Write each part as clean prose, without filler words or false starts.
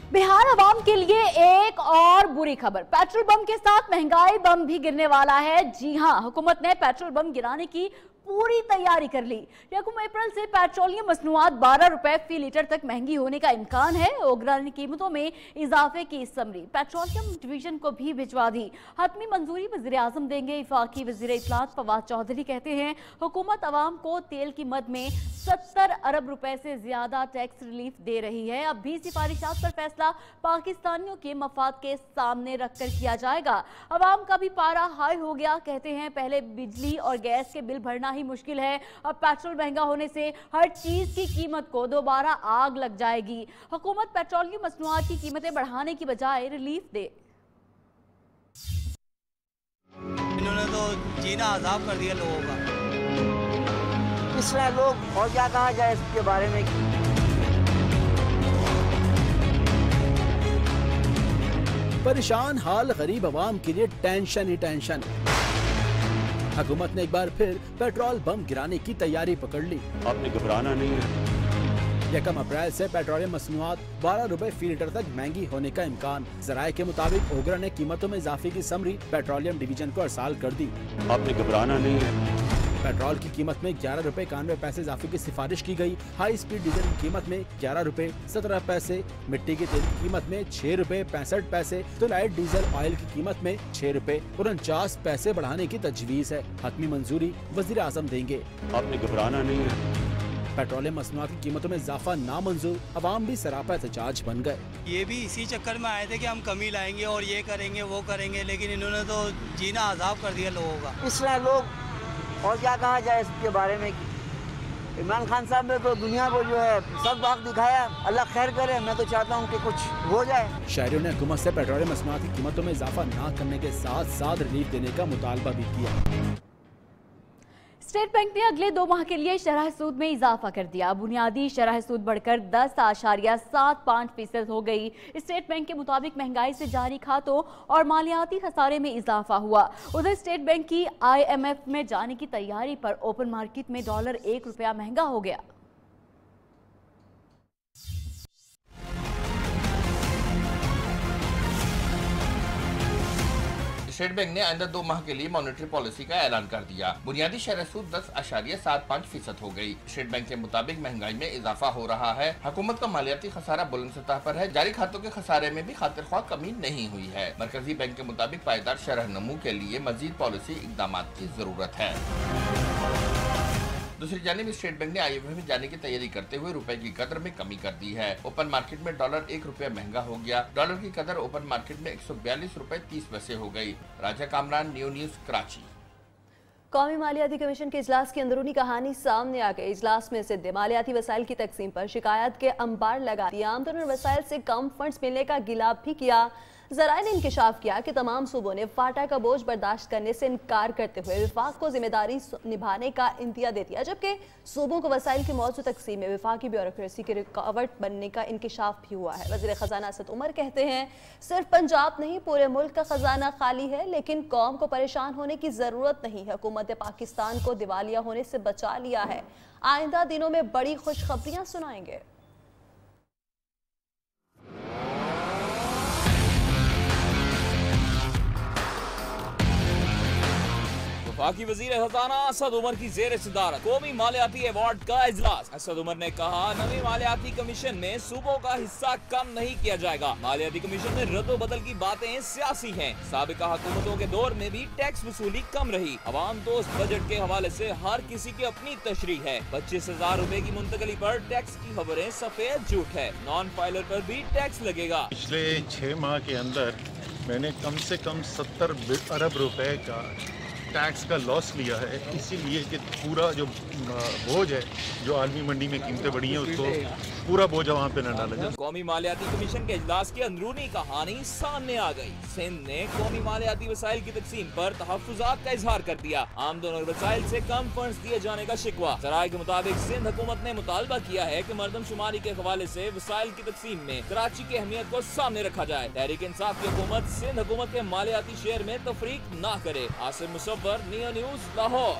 बिहार अवाम के लिए एक और बुरी खबर, पेट्रोल बम के साथ महंगाई बम भी गिरने वाला है। जी हां, हुकूमत ने पेट्रोल बम गिराने की पूरी तैयारी कर ली। 1 अप्रैल से पेट्रोलियम मसनूआत 12 रुपए फी लीटर तक महंगी होने का इम्कान है। ओगरानी कीमतों में इजाफे की समरी पेट्रोलियम डिवीजन को भी भिजवा दी। हतमी मंजूरी वज़ीर आज़म देंगे। इफाकी वज़ीर इत्तलात फवाद चौधरी कहते हैं हुकूमत अवाम को तेल की मद में 70 अरब रुपए से ज्यादा टैक्स रिलीफ दे रही है। अब भी सिफारिशात पर फैसला पाकिस्तानियों के मफाद के सामने रखकर किया जाएगा। अवाम का भी पारा हाई हो गया। कहते हैं पहले बिजली और गैस के बिल भरना ही मुश्किल है, अब पेट्रोल महंगा होने से हर चीज की कीमत को दोबारा आग लग जाएगी। हुकूमत पेट्रोलियम मसनूआत की कीमतें बढ़ाने की बजाय रिलीफ दे। इन्होंने तो जीना आजाब कर दिया लोगों का। पिछड़ा लोग और क्या कहा जाए इसके बारे में। परेशान हाल गरीब आवाम के लिए टेंशन ही टेंशन। हुकूमत ने एक बार फिर पेट्रोल बम गिराने की तैयारी पकड़ ली। आपने घबराना नहीं है। 1 अप्रैल से पेट्रोलियम मसनूआत 12 रुपए फी लीटर तक महंगी होने का इम्कान। जराये के मुताबिक ओगरा ने कीमतों में इजाफे की समरी पेट्रोलियम डिवीजन को अरसाल कर दी। आपने घबराना नहीं है। पेट्रोल की कीमत में 11 रुपए 91 पैसे इजाफे की सिफारिश की गई। हाई स्पीड डीजल की कीमत में 11 रुपए 17 पैसे, मिट्टी के तेल की कीमत में 6 रुपए 65 पैसे तो लाइट डीजल ऑयल की कीमत में 6 रुपए 49 पैसे बढ़ाने की तजवीज है। हतमी मंजूरी वज़ीर आज़म देंगे। आपने घबराना नहीं है। पेट्रोलियम मसनूआत की कीमतों में इजाफा नामंजूर, अवाम भी सरापा एहतजाज बन गए। ये भी इसी चक्कर में आए थे कि हम कमी लाएंगे और ये करेंगे वो करेंगे, लेकिन इन्होंने तो जीना आजाब कर दिया लोगों का। पिछड़ा लोग और क्या कहा जाए इसके बारे में। इमरान खान साहब ने तो दुनिया को जो है सब बाग दिखाया। अल्लाह खैर करे, मैं तो चाहता हूँ कि कुछ हो जाए। शहरियों ने हुकूमत से पेट्रोलियम मसनूआत की कीमतों में इजाफा न करने के साथ साथ रिलीफ देने का मुतालबा भी किया। स्टेट बैंक ने अगले 2 माह के लिए शरह सूद में इजाफा कर दिया। बुनियादी शरह सूद बढ़कर 10.75% हो गई। स्टेट बैंक के मुताबिक महंगाई से जारी खातों और मालियाती खसारे में इजाफा हुआ। उधर स्टेट बैंक की IMF में जाने की तैयारी पर ओपन मार्केट में डॉलर 1 रुपया महंगा हो गया। स्टेट बैंक ने आइंदा 2 माह के लिए मॉनेटरी पॉलिसी का ऐलान कर दिया। बुनियादी शरह सूद 10.75% हो गई। स्टेट बैंक के मुताबिक महंगाई में इजाफा हो रहा है। हुकूमत का मालियाती खसारा बुलंद सतह पर है। जारी खातों के खसारे में भी खातिर ख्वाह कमी नहीं हुई है। मरकजी बैंक के मुताबिक पायदार शरह नमू के लिए मजीद पॉलिसी इकदाम की जरूरत है। दूसरी जानिब स्टेट बैंक ने IMF में जाने की तैयारी करते हुए रुपए की कदर में कमी कर दी है। ओपन मार्केट में डॉलर 1 रुपया महंगा हो गया। डॉलर की कदर ओपन मार्केट में 142 रुपए 30 पैसे हो गई। राजा कामरान, न्यू न्यूज, कराची। कौमी मालियाती कमीशन के इजलास की अंदरूनी कहानी सामने आ गई। इजलास में सिद्ध मालियाती वसाइल की तकसीम पर शिकायत के अंबार लगा दिए। आमदन और वसाइल से कम फंड्स मिलने का गिलाफ भी किया। ज़राए ने इंकशाफ किया कि तमाम सूबों ने फाटा का बोझ बर्दाश्त करने से इनकार करते हुए विफाक को जिम्मेदारी निभाने का इंतिया दे दिया, जबकि सूबों को वसाइल की मौजूद तकसीम में विफाकी ब्यूरोक्रेसी की रुकावट बनने का इंकशाफ भी हुआ है। वज़ीर ख़जाना असद उमर कहते हैं सिर्फ पंजाब नहीं पूरे मुल्क का खजाना खाली है, लेकिन कौम को परेशान होने की ज़रूरत नहीं है। हुकूमत पाकिस्तान को दिवालिया होने से बचा लिया है। आइंदा दिनों में बड़ी खुशखबरियाँ सुनाएंगे। वफाकी वजीर खजाना असद उमर की जेर सदारत कौमी मालियाती अवार्ड का इजलास। असद उमर ने कहा नवी मालियाती कमीशन में सूबों का हिस्सा कम नहीं किया जाएगा। मालियाती कमीशन में रद्दो बदल की बातें सियासी हैं। साबिका हुकूमतों के दौर में भी टैक्स वसूली कम रही। अवाम दोस्त बजट के हवाले से हर किसी की अपनी तशरीह है। 25,000 रुपए की मुंतकली पर टैक्स की खबरें सफेद झूठ है। नॉन फाइलर पर भी टैक्स लगेगा। पिछले 6 माह के अंदर मैंने कम से कम 70 अरब रुपए का टैक्स का लॉस लिया है, इसीलिए कि पूरा जो बोझ है, जो आलमी मंडी में कीमतें बढ़ी हैं, उसको पूरा बोझ वहाँ पे न डाला जाए। कौमी मालियाती कमीशन के इजलास की अंदरूनी कहानी सामने आ गई। सिंध ने कौमी मालियाती वसाइल की तकसीम पर तहफ्फुज़ात का इजहार कर दिया। आमदन और वसाइल से कम फंड्स दिए जाने का शिकवा। ज़राए के मुताबिक सिंध हुकूमत ने मुतालबा किया है कि मरदमशुमारी के हवाले से वसाइल की तकसीम में कराची की अहमियत को सामने रखा जाए। तहरीक इंसाफ की हुकूमत सिंध हुकूमत के मालियाती शेयर में तफरीक न करे। Asim Musavvar, Neo News, Lahore.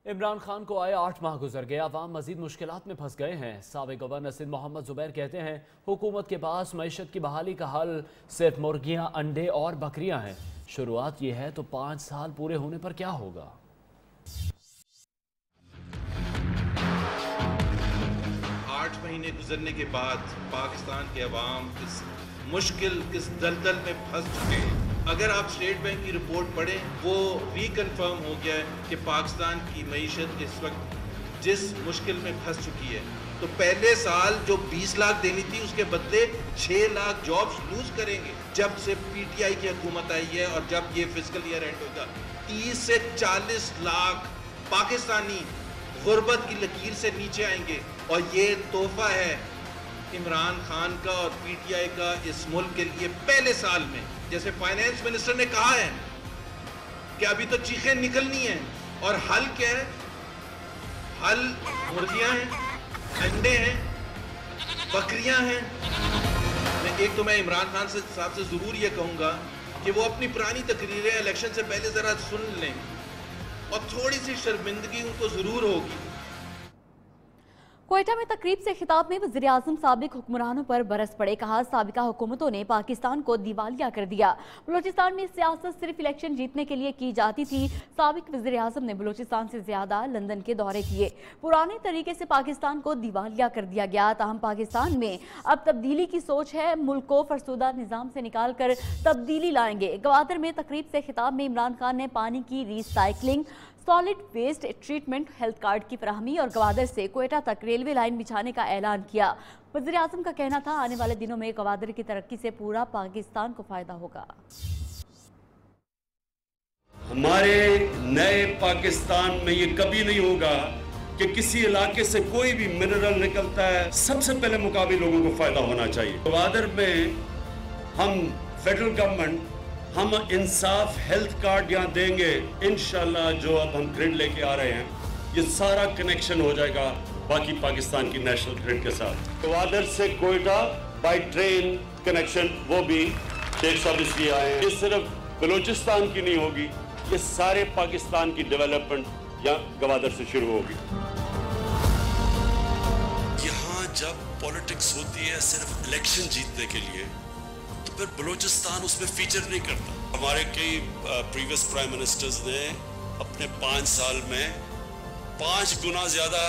इमरान खान को आए 8 माह गुजर गए, अवाम मजीद मुश्किलात में फंस गए हैं। साबिक गवर्नर सिंध मोहम्मद जुबैर कहते हैं हुकूमत के पास मईशत की बहाली का हल सिर्फ मुर्गियां, अंडे और बकरियां हैं। शुरुआत ये है तो 5 साल पूरे होने पर क्या होगा। 8 महीने गुजरने के बाद पाकिस्तान के अवाम इस मुश्किल, इस दलदल में फंस चुके हैं। अगर आप स्टेट बैंक की रिपोर्ट पढ़ें, वो रिकन्फर्म हो गया है कि पाकिस्तान की मईशत इस वक्त जिस मुश्किल में फंस चुकी है। तो पहले साल जो 20 लाख देनी थी उसके बदले 6 लाख जॉब्स लूज करेंगे। जब से पीटीआई की हुकूमत आई है और जब ये फिस्कल ईयर एंड होगा, 30 से 40 लाख पाकिस्तानी गुर्बत की लकीर से नीचे आएंगे। और ये तोहफा है इमरान खान का और पीटीआई का इस मुल्क के लिए पहले साल में। जैसे फाइनेंस मिनिस्टर ने कहा है कि अभी तो चीखें निकलनी है, और हल क्या है? हल मुर्गियां हैं, अंडे हैं, बकरियां हैं। एक तो मैं इमरान खान साहब से जरूर ये कहूंगा कि वो अपनी पुरानी तकरीरें इलेक्शन से पहले जरा सुन लें, और थोड़ी सी शर्मिंदगी उनको जरूर होगी। क्वेटा में तकरीब से खिताब में वज़ीर आज़म साबिक हुक्मरानों पर बरस पड़े। कहा साबिका हुकूमतों ने पाकिस्तान को दिवालिया कर दिया। बलूचिस्तान में सियासत सिर्फ इलेक्शन जीतने के लिए की जाती थी। साबिक वज़ीर आज़म ने बलूचिस्तान से ज्यादा लंदन के दौरे किए। पुराने तरीके से पाकिस्तान को दिवालिया कर दिया गया। ताहम पाकिस्तान में अब तब्दीली की सोच है। मुल्क को फरसुदा निज़ाम से निकाल कर तब्दीली लाएंगे। गवादर में तकरीब से खिताब में इमरान खान ने पानी की recycling, solid waste treatment, health card की फराहमी और गवादर से क्वेटा तक रेलवे लाइन बिछाने का ऐलान किया। वज़ीर आज़म का कहना था आने वाले दिनों में गवादर की तरक्की से पूरा पाकिस्तान को फायदा होगा। हमारे नए पाकिस्तान में ये कभी नहीं होगा कि किसी इलाके से कोई भी मिनरल निकलता है, सबसे पहले मुकामी लोगों को फायदा होना चाहिए। गवादर में हम फेडरल गवर्नमेंट हम इंसाफ हेल्थ कार्ड यहाँ देंगे इंशाल्लाह। जो अब हम ग्रिड लेके आ रहे हैं, ये सारा कनेक्शन हो जाएगा बाकी पाकिस्तान की नेशनल ग्रिड के साथ। गवादर से कोयटा बाय ट्रेन कनेक्शन, वो भी शेख साहब इसलिए आए हैं। ये सिर्फ बलूचिस्तान की नहीं होगी, ये सारे पाकिस्तान की डेवलपमेंट यहाँ गवादर से शुरू होगी। यहाँ जब पॉलिटिक्स होती है सिर्फ इलेक्शन जीतने के लिए, फिर बलूचिस्तान उसमें फीचर नहीं करता। हमारे कई प्रीवियस प्राइम मिनिस्टर्स ने अपने 5 साल में 5 गुना ज्यादा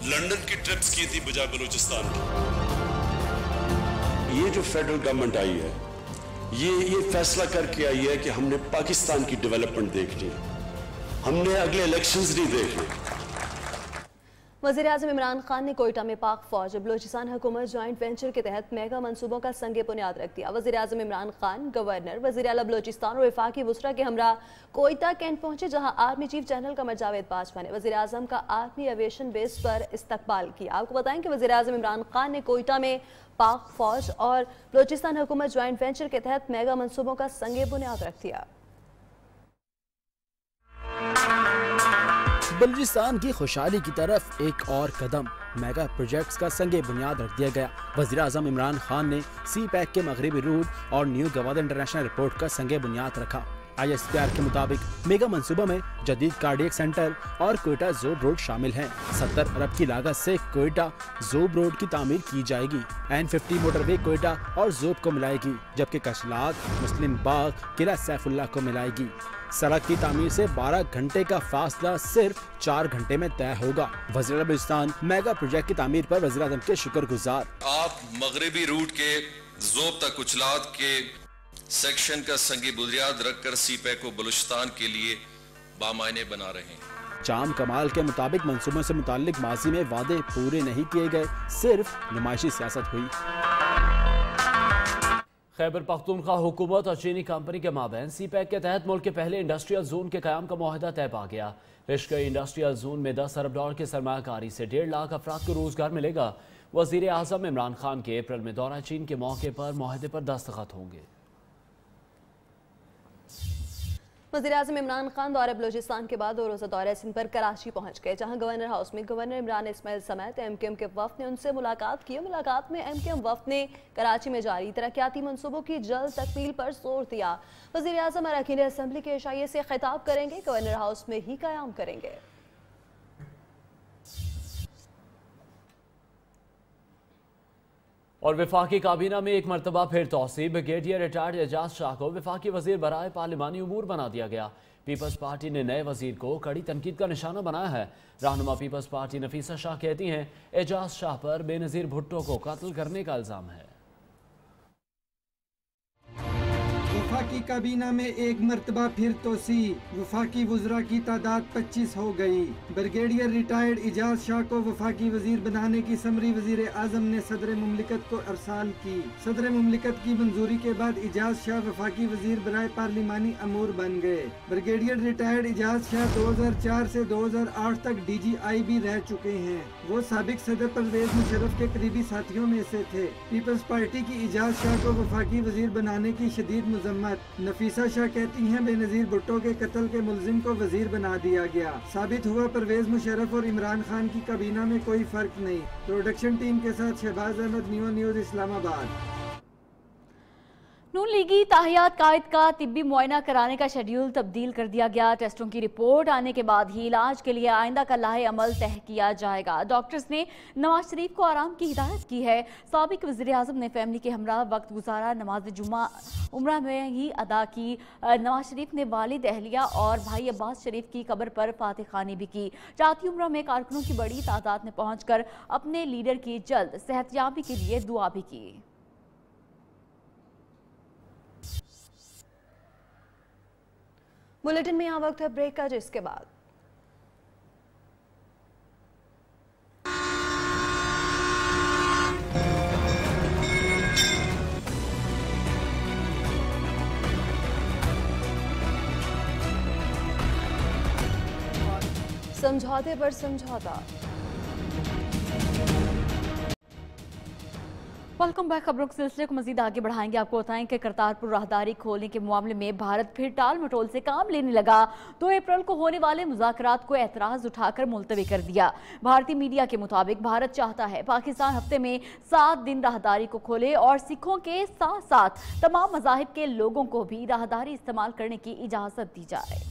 लंदन की ट्रिप्स की थी बजाय बलूचिस्तान की। ये जो फेडरल गवर्नमेंट आई है, ये फैसला करके आई है कि हमने पाकिस्तान की डेवलपमेंट देखनी है, हमने अगले इलेक्शंस नहीं देखने। वज़ीर आज़म इमरान खान ने कोयटा में पाक फौज बलूचिस्तान हुकूमत जॉइंट वेंचर के तहत मेगा मंसूबों का संगे बुनियाद रख दिया। वज़ीर आज़म इमरान खान, गवर्नर, वज़ीर आला बलूचिस्तान और वफाकी वुज़रा के हमरा कोयटा कैंट पहुंचे, जहां army chief general Qamar Javed Bajwa ने वज़ीर आज़म का आर्मी एविएशन बेस पर इस्तकबाल किया। आपको बताएं कि वज़ीर आज़म इमरान खान ने कोयटा में पाक फौज और बलूचिस्तान हुकूमत जॉइंट वेंचर के तहत मेगा मंसूबों का संगे बुनियाद रख दिया। बलूचिस्तान की खुशहाली की तरफ एक और कदम, मेगा प्रोजेक्ट्स का संगे बुनियाद रख दिया गया। वज़ीर आज़म इमरान खान ने सी पैक के मगरबी रूट और न्यू गवादर इंटरनेशनल एयरपोर्ट का संगे बुनियाद रखा। ISPR के मुताबिक मेगा मंसूबा में जदीद कार्डियक सेंटर और कोयटा जोब रोड शामिल हैं। 70 अरब की लागत से कोयटा जोब रोड की तामीर की जाएगी। N50 मोटरवे कोयटा और जोब को मिलाएगी, जबकि कशलात, मुस्लिम बाग, किला सैफुल्लाह को मिलाएगी। सड़क की तामीर से 12 घंटे का फासला सिर्फ 4 घंटे में तय होगा। वज़ीर बलूचिस्तान मेगा प्रोजेक्ट की तामीर पर वज़ीर आज़म के शुक्रगुजार। आप मगरबी रूट के जोब तक कुचलात के सेक्शन का संगी बुनियाद रखकर सीपैक को बलूचिस्तान के लिए बामायने बना रहे हैं। जाम कमाल के मुताबिक मंसूबों से मुताल्लिक माजी में वादे पूरे नहीं किए गए, सिर्फ नुमाइशी सियासत हुई। खैबर पख्तूनख्वा हुकूमत और चीनी कंपनी के माबैन सी पैक के तहत मुल्क के पहले इंडस्ट्रियल जोन के क़याम का मुआहदा तय पा गया। रिश्के इंडस्ट्रियल जोन में 10 अरब डॉलर की सरमायाकारी से 1.5 लाख अफराद को रोजगार मिलेगा। वज़ीर आज़म इमरान खान के अप्रैल में दौरा चीन के मौके पर मुआहदे पर दस्तखत होंगे। वज़ीर आज़म इमरान खान दौरे बलूचिस्तान के बाद 2 रोज़ा दौरे सिंध पर कराची पहुंच गए, जहां गवर्नर हाउस में गवर्नर इमरान इस्माइल समेत MKM के वफ़द ने उनसे मुलाकात की। मुलाकात में MKM वफ़द ने कराची में जारी तरक्याती मंसूबों की जल्द तकमील पर जोर दिया। वज़ीर आज़म अरकान असेंबली के इशाइये से खिताब करेंगे, गवर्नर हाउस में ही क़याम करेंगे। और वफाकी काबीना में एक मरतबा फिर तौसीब। ब्रिगेडियर रिटायर्ड एजाज शाह को वफाकी वजीर बराए पार्लिमानी उमूर बना दिया गया। पीपल्स पार्टी ने नए वजीर को कड़ी तनकीद का निशाना बनाया है। रहनुमा पीपल्स पार्टी नफीसा शाह कहती हैं एजाज शाह पर बेनज़ीर भुट्टो को कत्ल करने का इल्ज़ाम है। वफाकी काबीना में एक मरतबा फिर तोसी। वफाकी वज़रा की तादाद 25 हो गई। ब्रिगेडियर रिटायर्ड एजाज शाह को वफाकी वजीर बनाने की समरी वजीर आजम ने सदर मुमलिकत को अरसाल की। सदर मुमलिकत की मंजूरी के बाद एजाज शाह वफाकी वजीर बराए पार्लिमानी अमूर बन गए। ब्रिगेडियर रिटायर्ड एजाज शाह 2004 से 2008 तक DGI भी रह चुके हैं। वो साबिक सदर परवेज मुशर्रफ के करीबी साथियों में से थे। पीपल्स पार्टी की एजाज शाह को वफाकी वजीर बनाने की शदीद मजम्मत। नफीसा शाह कहती हैं बेनज़ीर भुट्टो के कत्ल के मुलजिम को वजीर बना दिया गया। साबित हुआ परवेज मुशर्रफ और इमरान खान की काबीना में कोई फर्क नहीं। प्रोडक्शन टीम के साथ शहबाज अहमद, नियो न्यूज़, इस्लामाबाद। नून लीगी ताहियात कायद का तिब्बी मुआयना कराने का शेड्यूल तब्दील कर दिया गया। टेस्टों की रिपोर्ट आने के बाद ही इलाज के लिए आइंदा का लाहे अमल तय किया जाएगा। डॉक्टर्स ने नवाज शरीफ को आराम की हिदायत की है। साबिक वज़ीर आज़म ने फैमिली के हमरा वक्त गुजारा। नमाज जुम्मा उम्रा में ही अदा की। नवाज शरीफ ने वालिद अहलिया और भाई अब्बास शरीफ की कब्र पर फातिह खानी भी की। जाती उम्रा में कारकुनों की बड़ी तादाद में पहुंचकर अपने लीडर की जल्द सेहतयाबी के लिए दुआ भी की। बुलेटिन में यहाँ वक्त है ब्रेक का, जिसके बाद समझौते पर समझौता। Welcome back. खबरों के सिलसिले को मजीद आगे बढ़ाएंगे। आपको बताएं कि करतारपुर राहदारी खोलने के मामले में भारत फिर टाल मटोल से काम लेने लगा। 2 अप्रैल को होने वाले मुज़ाकरात को एतराज उठाकर मुलतवी कर दिया। भारतीय मीडिया के मुताबिक भारत चाहता है पाकिस्तान हफ्ते में 7 दिन राहदारी को खोले और सिखों के साथ साथ तमाम मज़ाहिब के लोगों को भी राहदारी इस्तेमाल करने की इजाज़त दी जाए।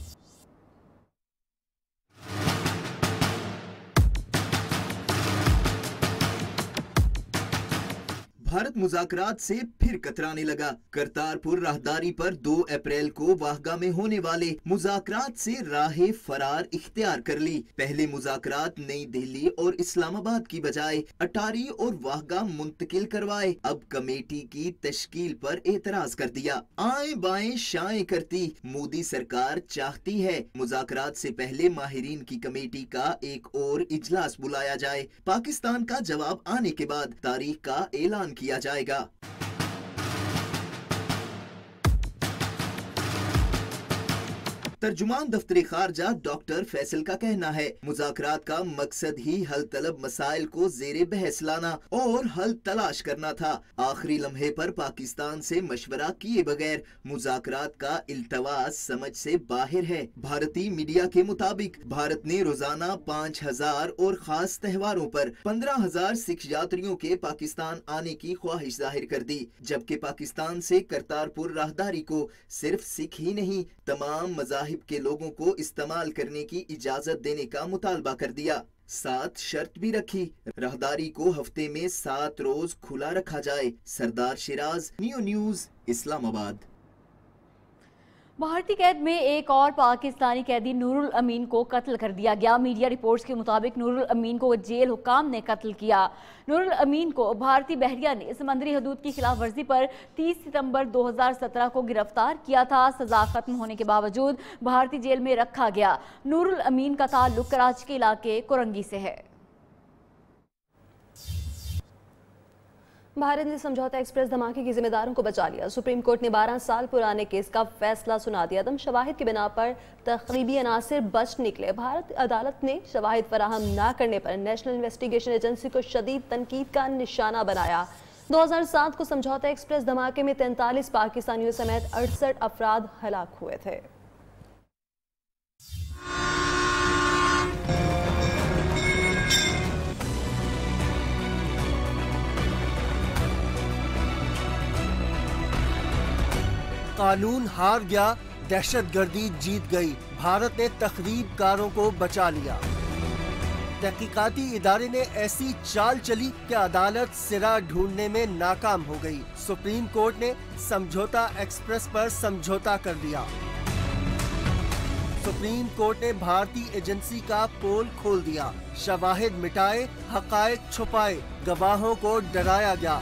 भारत मुज़ाकरात से फिर कतराने लगा। करतारपुर राहदारी पर 2 अप्रैल को वाहगा में होने वाले मुज़ाकरात से राह फरार इख्तियार कर ली। पहले मुज़ाकरात नई दिल्ली और इस्लामाबाद की बजाय अटारी और वाहगा मुंतकिल करवाए। अब कमेटी की तश्कील पर एतराज कर दिया। आए बाएं शाएं करती मोदी सरकार चाहती है मुज़ाकरात से पहले माहिरीन की कमेटी का एक और इजलास बुलाया जाए। पाकिस्तान का जवाब आने के बाद तारीख का ऐलान किया जाएगा। तर्जुमान दफ्तर खारजा डॉक्टर फैसल का कहना है मुज़ाकरात का मकसद ही हल तलब मसाइल को जेरे बहस लाना और हल तलाश करना था। आखिरी लम्हे पर पाकिस्तान से मशवरा किए बगैर मुज़ाकरात का इल्तवास समझ से बाहर है। भारतीय मीडिया के मुताबिक भारत ने रोजाना 5000 और खास त्योहारों पर 15000 सिख यात्रियों के पाकिस्तान आने की ख्वाहिश जाहिर कर दी, जबकि पाकिस्तान से करतारपुर राहदारी को सिर्फ सिख ही नहीं तमाम मज़ाहिब के लोगों को इस्तेमाल करने की इजाजत देने का मुतालबा कर दिया। साथ शर्त भी रखी, राहदारी को हफ्ते में 7 रोज खुला रखा जाए। सरदार शिराज, नियो न्यूज़, इस्लामाबाद। भारतीय कैद में एक और पाकिस्तानी कैदी नूरुल अमीन को कत्ल कर दिया गया। मीडिया रिपोर्ट्स के मुताबिक नूरुल अमीन को जेल हुकाम ने कत्ल किया। नूरुल अमीन को भारतीय बहरिया ने समंदरी हदूद की खिलाफ वर्जी पर 30 सितंबर 2017 को गिरफ्तार किया था। सजा खत्म होने के बावजूद भारतीय जेल में रखा गया। नूरुल अमीन का ताल्लुक कराची के इलाके कोरंगी से है। भारत ने समझौता एक्सप्रेस धमाके के जिम्मेदारों को बचा लिया। सुप्रीम कोर्ट ने 12 साल पुराने केस का फैसला सुना दिया। दम शवाहिद की बिना पर तकरीबी अनासिर बच निकले। भारत अदालत ने शवाहिद फराहम न करने पर नेशनल इन्वेस्टिगेशन एजेंसी को शदीद तनकीद का निशाना बनाया। 2007 को समझौता एक्सप्रेस धमाके में 43 पाकिस्तानियों समेत 68 अफराद हलाक हुए थे। कानून हार गया, दहशतगर्दी जीत गई। भारत ने तखरीबकारों को बचा लिया। तहकीकाती इदारे ने ऐसी चाल चली कि अदालत सिरा ढूंढने में नाकाम हो गई। सुप्रीम कोर्ट ने समझौता एक्सप्रेस पर समझौता कर लिया। सुप्रीम कोर्ट ने भारतीय एजेंसी का पोल खोल दिया। शवाहिद मिटाए, हकायक छुपाए, गवाहों को डराया गया।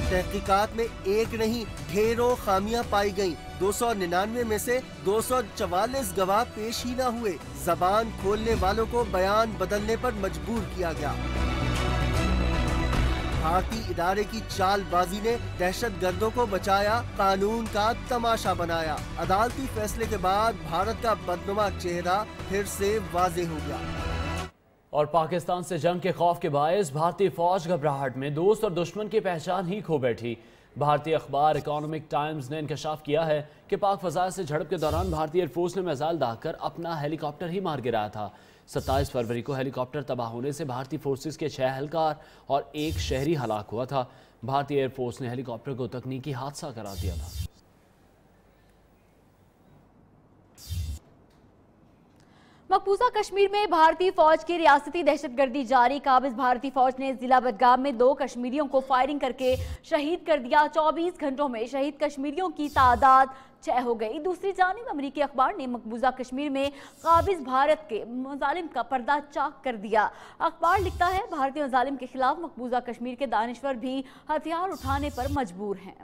तहकीकात में एक नहीं ढेरों खामियां पाई गईं। 299 में से 244 गवाह पेश ही न हुए। जबान खोलने वालों को बयान बदलने पर मजबूर किया गया। भारतीय इदारे की चालबाजी ने दहशतगर्दों को बचाया, कानून का तमाशा बनाया। अदालती फैसले के बाद भारत का बदनुमा चेहरा फिर से वाज़ेह हो गया। और पाकिस्तान से जंग के खौफ के बायस भारतीय फौज घबराहट में दोस्त और दुश्मन की पहचान ही खो बैठी। भारतीय अखबार इकोनॉमिक टाइम्स ने इंकशाफ किया है कि पाक फजा से झड़प के दौरान भारतीय एयरफोर्स ने मिसाइल दागकर अपना हेलीकॉप्टर ही मार गिराया था। 27 फरवरी को हेलीकॉप्टर तबाह होने से भारतीय फोर्सेस के 6 एहलकार और 1 शहरी हलाक हुआ था। भारतीय एयरफोर्स ने हेलीकॉप्टर को तकनीकी हादसा करार दिया था। मकबूजा कश्मीर में भारतीय फौज की रियासती दहशतगर्दी जारी। काबिज भारतीय फौज ने जिला बदगाम में 2 कश्मीरियों को फायरिंग करके शहीद कर दिया। 24 घंटों में शहीद कश्मीरियों की तादाद 6 हो गई। दूसरी जानिब अमरीकी अखबार ने मकबूजा कश्मीर में काबिज भारत के मजालिम का पर्दा चाक कर दिया। अखबार लिखता है भारतीय मजालिम के खिलाफ मकबूजा कश्मीर के दानिश्वर भी हथियार उठाने पर मजबूर हैं।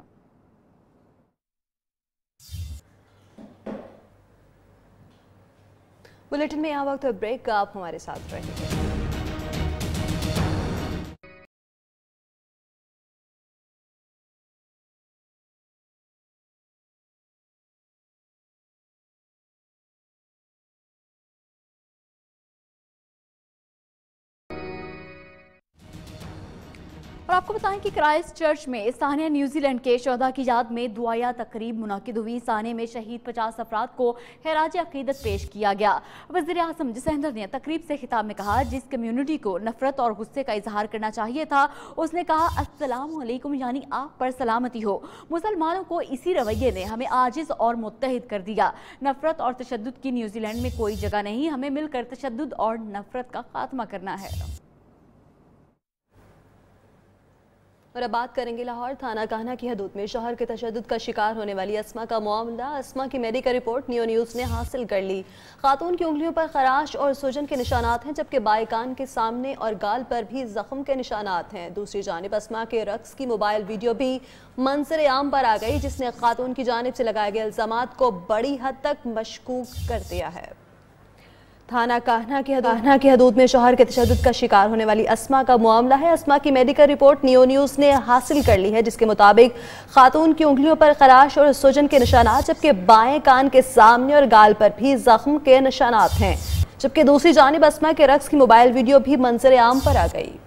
बुलेटिन में यहाँ वक्त ब्रेक का, आप हमारे साथ रहेंगे। और आपको बताएं कि क्राइस्ट चर्च में सानिया न्यूजीलैंड के शोहदा की याद में दुआया तकरीब मुनाकिद हुई। सानिया में शहीद 50 अफराद को खैराज अकीदत पेश किया गया। वज़ीर आज़म जसहिंदर ने तकरीब से खिताब में कहा, जिस कम्युनिटी को नफरत और गुस्से का इजहार करना चाहिए था उसने कहा अस्सलामु अलैकुम यानी आप पर सलामती हो। मुसलमानों को इसी रवैये ने हमें आजिज और मुत्तहिद कर दिया। नफरत और तशद्दुद की न्यूजीलैंड में कोई जगह नहीं, हमें मिलकर तशद्दुद और नफरत का खात्मा करना है। और अब बात करेंगे लाहौर थाना कान्हा की हदूद में शौहर के तशद्दुद का शिकार होने वाली अस्मा का मामला। अस्मा की मेडिकल रिपोर्ट नियो न्यूज़ ने हासिल कर ली। खातून की उंगलियों पर खराश और सूजन के निशानात हैं, जबकि बाएं कान के सामने और गाल पर भी जख्म के निशानात हैं। दूसरी जानिब अस्मा के रक्स की मोबाइल वीडियो भी मंजर आम पर आ गई, जिसने खातून की जानिब से लगाए गए इल्जामात को बड़ी हद तक मशकूक कर दिया है। थाना कान्हा की हदूद में शौहर के तशद्दुद का शिकार होने वाली अस्मा का मामला है। अस्मा की मेडिकल रिपोर्ट नियो न्यूज़ ने हासिल कर ली है, जिसके मुताबिक खातून की उंगलियों पर खराश और सूजन के निशानात, जबकि बाएं कान के सामने और गाल पर भी जख्म के निशानात हैं। जबकि दूसरी जानिब अस्मा के रक्स की मोबाइल वीडियो भी मंजर आम पर आ गई।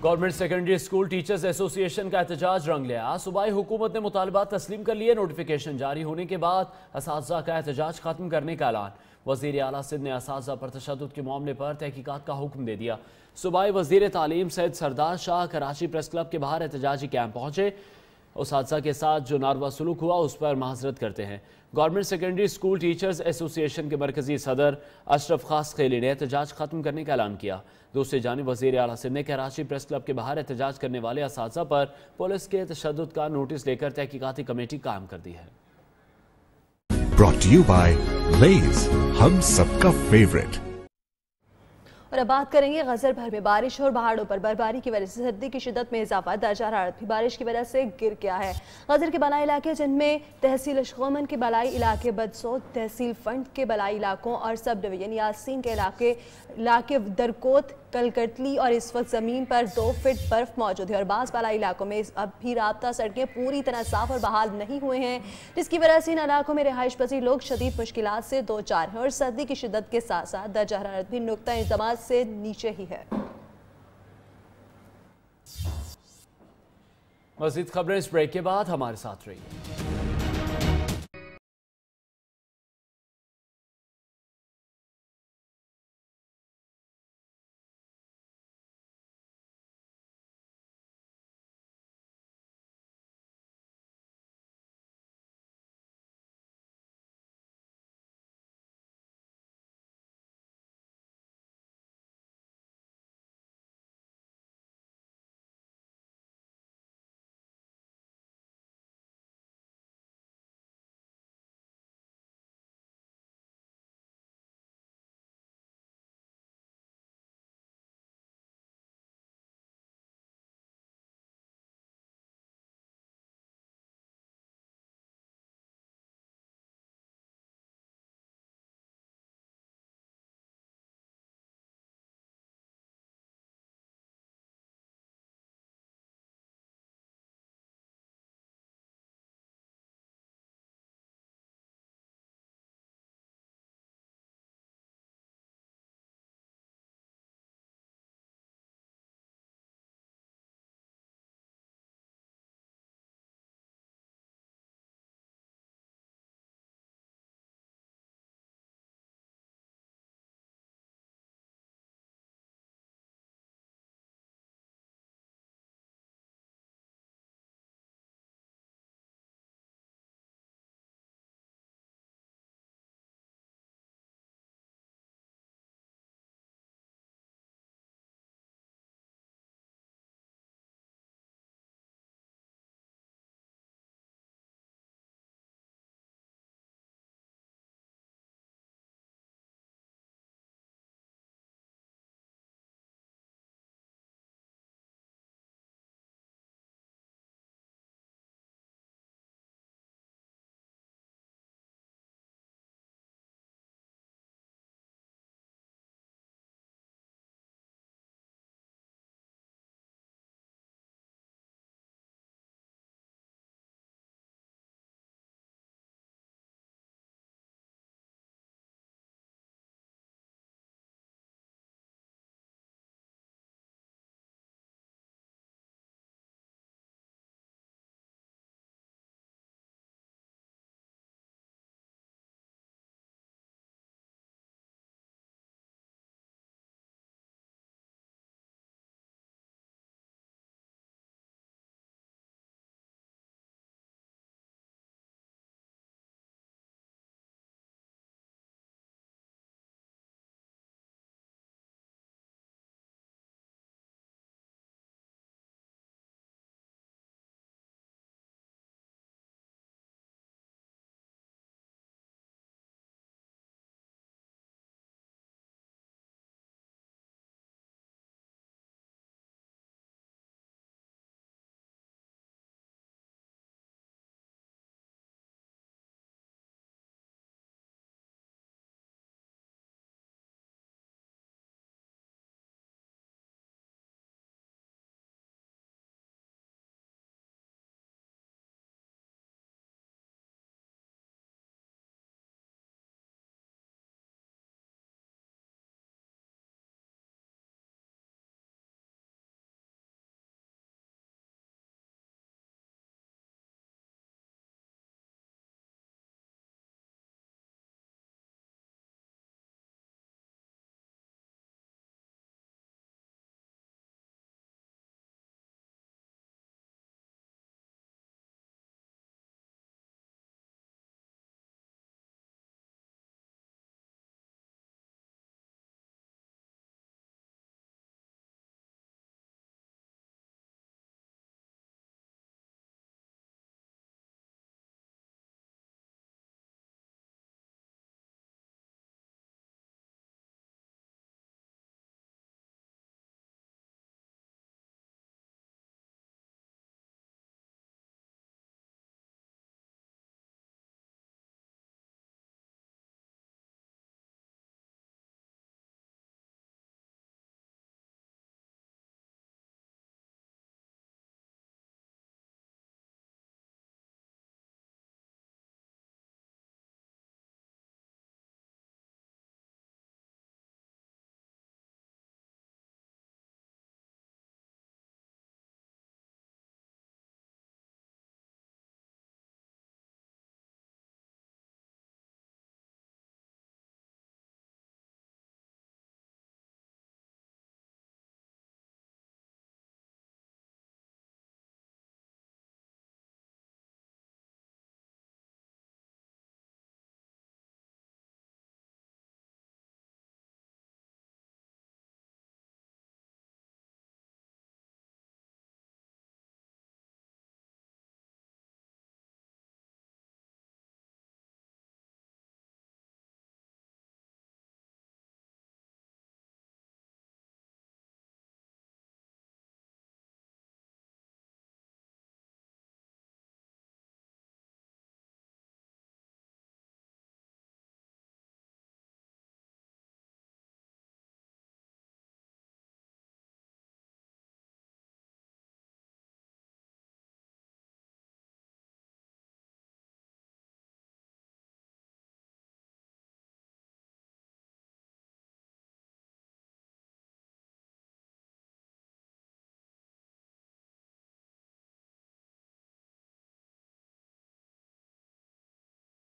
Government secondary school teachers association का एहतजाज रंग लिया। सूबाई हुकूमत ने मुतालबात तस्लीम कर लिए। नोटिफिकेशन जारी होने के बाद असातिज़ा का एहतजाज खत्म करने का ऐलान। वज़ीर आला सिंध ने असातिज़ा पर तशद्दुद के मामले पर तहकीकात का हुक्म दे दिया। सूबाई वज़ीर तालीम सैयद सरदार शाह कराची प्रेस क्लब के बाहर एहतजाजी कैंप पहुंचे। असातिज़ा के साथ जो नारवा सलूक हुआ उस पर माजरत करते हैं। Government secondary school teachers association के मरकजी सदर अशरफ खास खेली ने एहतजाज खत्म करने का ऐलान किया। दूसरी जानिब वज़ीर आला सिंध ने कराची प्रेस क्लब के बाहर एहतजाज करने वाले असातिज़ा पर पुलिस के तशद्दुद का नोटिस लेकर तहकीकाती कमेटी कायम कर दी है। Brought to you by Lay's, हम सबका फेवरेट। और अब बात करेंगे गजर भर में बारिश और पहाड़ों पर बर्फबारी की वजह से सर्दी की शिद्दत में इजाफा। दर्जा हरारत भी बारिश की वजह से गिर गया है। गजर के बलाई इलाके जिनमें तहसील अशगोमन के बलाई इलाके, बदसौद तहसील फंड के बलाई इलाकों और सब डिवीजन यासीन के इलाके दरकोत, कलकतली और इस वक्त ज़मीन पर 2 फीट बर्फ मौजूद है और बाज़ बलाई इलाकों में अब भी राब्ता सड़कें पूरी तरह साफ और बहाल नहीं हुए हैं, जिसकी वजह से इन इलाकों में रिहाइश पजीर लोग शदीद मुश्किलात से दो चार हैं और सर्दी की शिद्दत के साथ साथ दर्जा हरारत भी नुक्ता इंतज़ामात से नीचे ही है। मज़ीद खबरें इस ब्रेक के बाद हमारे साथ रहिए।